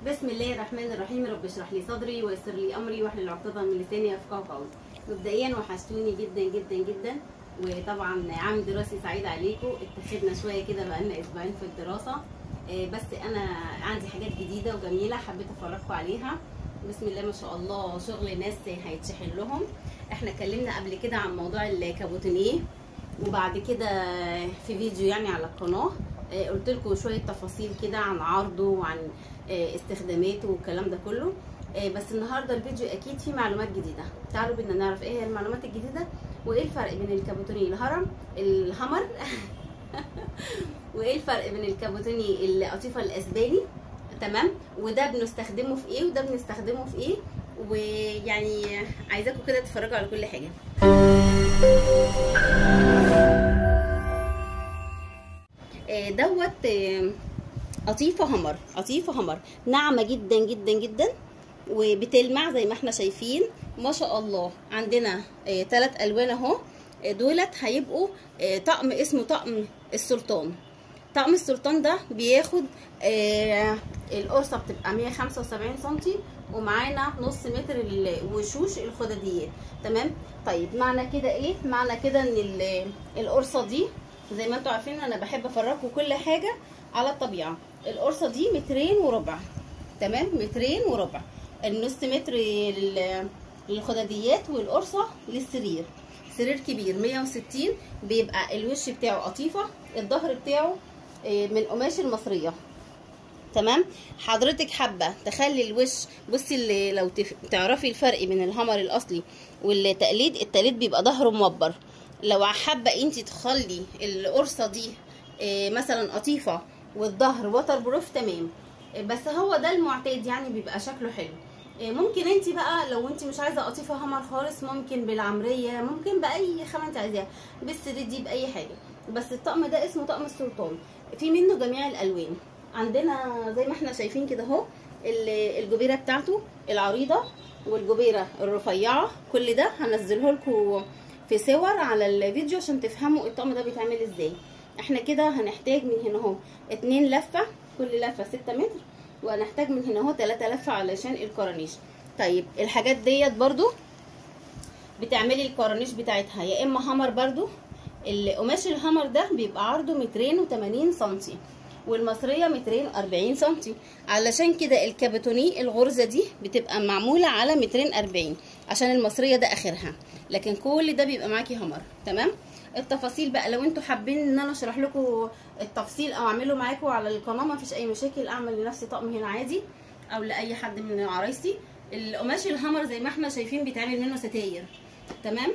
بسم الله الرحمن الرحيم. رب اشرح لي صدري ويسر لي امري واحلل عقدة من لساني يفقهوا قولي. مبدئيا وحشتوني جدا جدا جدا، وطبعا عام دراسي سعيد عليكم. اتخذنا شويه كده بقالنا اسبوعين في الدراسه، بس انا عندي حاجات جديده وجميله حبيت افرجكم عليها. بسم الله ما شاء الله، شغل ناس هيتشحن لهم. احنا اتكلمنا قبل كده عن موضوع الكابوتينيه، وبعد كده في فيديو يعني على القناه قلت لكم شويه تفاصيل كده عن عرضه وعن استخداماته والكلام ده كله. بس النهارده الفيديو اكيد فيه معلومات جديده. تعالوا بدنا نعرف ايه هي المعلومات الجديده، وايه الفرق بين الكابوتيني الهمر وايه الفرق بين الكابوتيني القطيفه الاسباني. تمام، وده بنستخدمه في ايه وده بنستخدمه في ايه، ويعني عايزاكم كده تتفرجوا على كل حاجه. دوت قطيفه همر ناعمه جدا جدا جدا، وبتلمع زي ما احنا شايفين ما شاء الله. عندنا 3 الوان اهو، دولت هيبقوا طقم اسمه طقم السلطان. طقم السلطان ده بياخد القرصه بتبقى 175 سم، ومعانا نص متر الوشوش الخدديات. تمام. طيب معنى كده ايه؟ معنى كده ان القرصه دي زي ما انتوا عارفين انا بحب افرجكم كل حاجه على الطبيعه. القرصه دي 2 وربع. تمام، 2 وربع. النص متر للخدديات، والقرصه للسرير. سرير كبير 160، بيبقى الوش بتاعه قطيفه، الظهر بتاعه من قماش المصريه. تمام. حضرتك حابه تخلي الوش، بصي لو تعرفي الفرق بين الهمر الاصلي والتقليد، التقليد بيبقى ظهره موبر. لو حابه انت تخلي القرصه دي مثلا قطيفه والظهر ووتر بروف، تمام، بس هو ده المعتاد يعني بيبقى شكله حلو. ممكن انت بقى لو انت مش عايزه قطيفه همر خالص، ممكن بالعمريه، ممكن باي خامه انت عايزاها، بالسرير دي، باي حاجه. بس الطقم ده اسمه طقم السلطان، في منه جميع الالوان. عندنا زي ما احنا شايفين كده اهو الجبيره بتاعته العريضه والجبيره الرفيعه. كل ده هنزله لكم في صور على الفيديو عشان تفهموا الطقم ده بيتعمل ازاي. احنا كده هنحتاج من هنا اهو 2 لفه، كل لفه 6 متر، وهنحتاج من هنا اهو 3 لفه علشان الكورنيش. طيب الحاجات ديت برضو بتعملي الكورنيش بتاعتها يا اما همر. برضو القماش الهمر ده بيبقى عرضه 280 سم، والمصريه 240 سم. علشان كده الكابوتيني الغرزه دي بتبقى معموله على 240 عشان المصريه ده اخرها، لكن كل ده بيبقى معاكي همر. تمام. التفاصيل بقى لو انتوا حابين ان انا اشرح لكم التفصيل او اعمله معاكم على القناه، ما فيش اي مشاكل، اعمل لنفسي طقم هنا عادي او لاي حد من عرايسي. القماش الهمر زي ما احنا شايفين بيتعمل منه ستاير. تمام.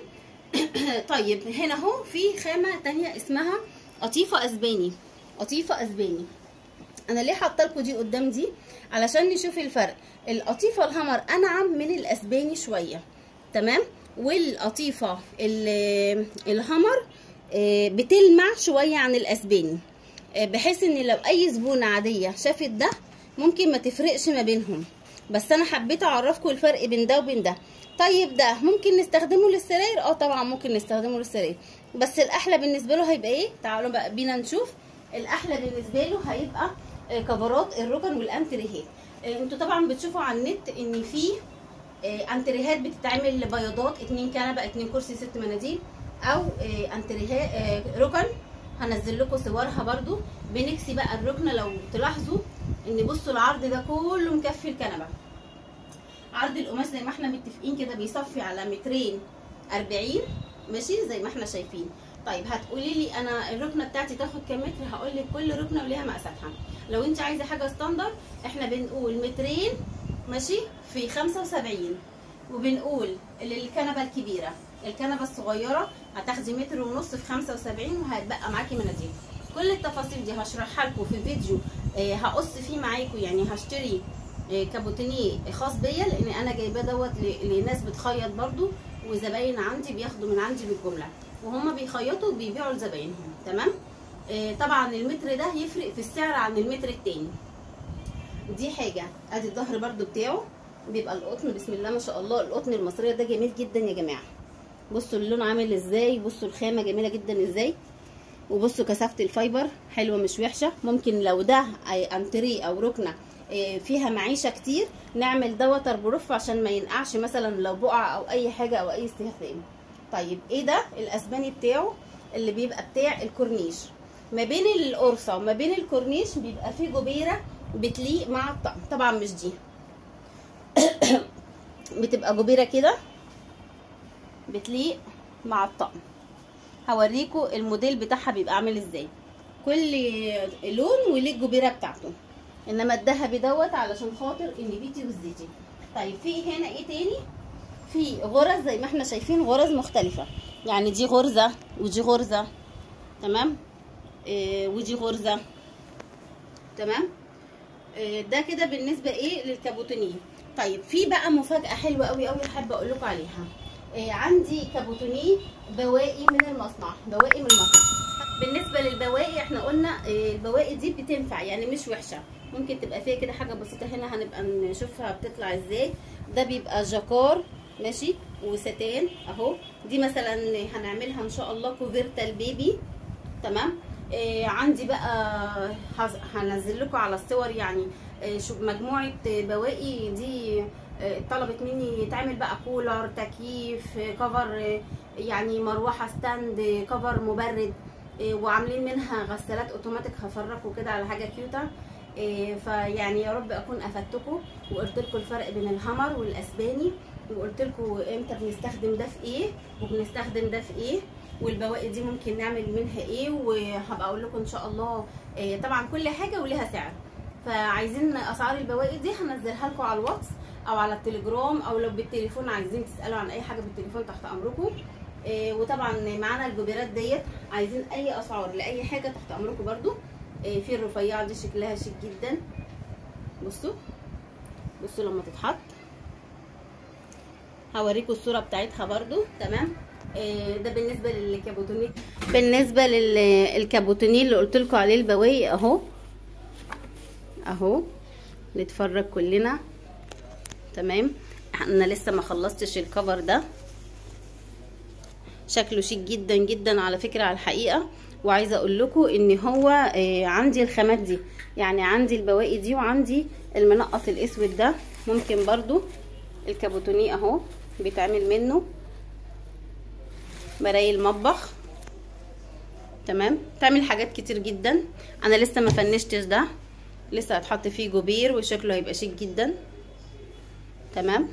طيب هنا اهو في خامه تانية اسمها قطيفه اسباني. قطيفه اسباني انا ليه حاطه لكم دي قدام دي؟ علشان نشوف الفرق. القطيفه الهمر انعم من الاسباني شويه. تمام. والقطيفه الهمر بتلمع شويه عن الاسباني، بحيث ان لو اي زبونه عاديه شافت ده ممكن ما تفرقش ما بينهم، بس انا حبيت اعرفكم الفرق بين ده وبين ده. طيب ده ممكن نستخدمه للسراير؟ طبعا ممكن نستخدمه للسراير، بس الاحلى بالنسبه له هيبقى ايه؟ تعالوا بقى بينا نشوف. الاحلى بالنسبه له هيبقى كفرات الركن والانتريهات. انتوا طبعا بتشوفوا على النت ان في انتريهات بتتعمل بياضات، 2 كنبه، 2 كرسي، 6 مناديل، او انتريهات ركن. هنزل لكم صورها برضو. بنكسي بقى الركنه، لو تلاحظوا ان بصوا العرض ده كله مكفي الكنبه. عرض القماش زي ما احنا متفقين كده بيصفي على 240 ماشي زي ما احنا شايفين. طيب هتقولي لي انا الركنه بتاعتي تاخد كام متر؟ هقول لك كل ركنه وليها مقاساتها. لو انت عايزه حاجه ستاندر احنا بنقول 200 ماشي في 75، وبنقول للكنبه الكبيره. الكنبه الصغيره هتاخدي 1.5 متر في 75، وهيتبقى معاكي مناديل. كل التفاصيل دي هشرحها لكم في فيديو هقص فيه معاكم، يعني هشتري كابوتيني خاص بيا، لان انا جايباه دوت لناس بتخيط برضو، وزباين عندي بياخدوا من عندي بالجمله، وهم بيخيطوا وبيبيعوا لزباينهم. تمام. طبعا المتر ده يفرق في السعر عن المتر التاني. دي حاجه. ادي الظهر برضو بتاعه بيبقى القطن، بسم الله ما شاء الله. القطن المصريه ده جميل جدا يا جماعه. بصوا اللون عامل ازاي، بصوا الخامه جميله جدا ازاي، وبصوا كثافه الفايبر حلوه مش وحشه. ممكن لو ده انتريه او ركنه فيها معيشه كتير نعمل ده وتر بروف عشان ما ينقعش مثلا لو بقع او اي حاجه او اي استخدام. طيب ايه ده؟ الاسباني بتاعه اللي بيبقى بتاع الكورنيش. ما بين القرصه وما بين الكورنيش بيبقى فيه جبيره بتليق مع الطقم. طبعا مش دي بتبقى جبيره كده بتليق مع الطقم. هوريكم الموديل بتاعها بيبقى عامل ازاي، كل لون وليه الجبيره بتاعته. انما الذهبي دوت علشان خاطر النبيتي والزيتي. طيب في هنا ايه تاني؟ في غرز زي ما احنا شايفين، غرز مختلفه، يعني دي غرزه ودي غرزه، تمام، ودي غرزه، تمام. ده كده بالنسبه ايه للكابوتونيه. طيب في بقى مفاجاه حلوه قوي قوي حابه اقول لكم عليها. عندي كابوتونيه بواقي من المصنع، بواقي من المصنع. بالنسبه للبواقي احنا قلنا البواقي دي بتنفع يعني مش وحشه، ممكن تبقى فيها كده حاجه بسيطه. هنا هنبقى نشوفها بتطلع ازاي. ده بيبقى جاكار ماشي وستان اهو. دي مثلا هنعملها ان شاء الله كوفيرتا البيبي، تمام. عندي بقى هنزل لكم على الصور يعني شوف مجموعه بواقي دي طلبت مني يتعمل بقى كولر، تكييف، كفر، يعني مروحه ستاند، كفر مبرد، وعاملين منها غسالات اوتوماتيك. هفرجكم كده على حاجه كيوته. فيعني يا رب اكون افدتكم وقلت لكم الفرق بين الهامر والاسباني، وقلت لكم امتى بنستخدم ده في ايه وبنستخدم ده في ايه، والبواقي دي ممكن نعمل منها ايه، وهبقى اقول لكم ان شاء الله. طبعا كل حاجه وليها سعر، فعايزين اسعار البواقي دي هنزلها لكم على الواتس او على التليجرام، او لو بالتليفون عايزين تسالوا عن اي حاجه بالتليفون تحت امركم. وطبعا معانا الجبيرات ديت، عايزين اي اسعار لاي حاجه تحت امركم برضو. في الرفيعه دي شكلها شيك جدا، بصوا بصوا لما تتحط. هوريكم الصوره بتاعتها برضو، تمام. ده بالنسبه للكابوتونيه. بالنسبه للكابوتونيه اللي قلت لكم عليه البواقي اهو اهو، نتفرج كلنا، تمام. انا لسه ما خلصتش الكفر ده، شكله شيك جدا جدا على فكره على الحقيقه. وعايزه اقول لكم ان هو عندي الخامات دي، يعني عندي البواقي دي وعندي المنقط الاسود ده. ممكن برضو الكابوتونيه اهو بيتعمل منه برايل مطبخ، تمام. تعمل حاجات كتير جدا. انا لسه ما فنشتش ده، لسه هتحط فيه جبير وشكله هيبقى شيك جدا، تمام.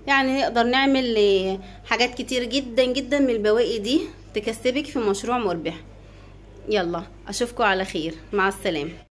يعني نقدر نعمل حاجات كتير جدا جدا من البواقي دي تكسبك في مشروع مربح. يلا اشوفكم على خير، مع السلامه.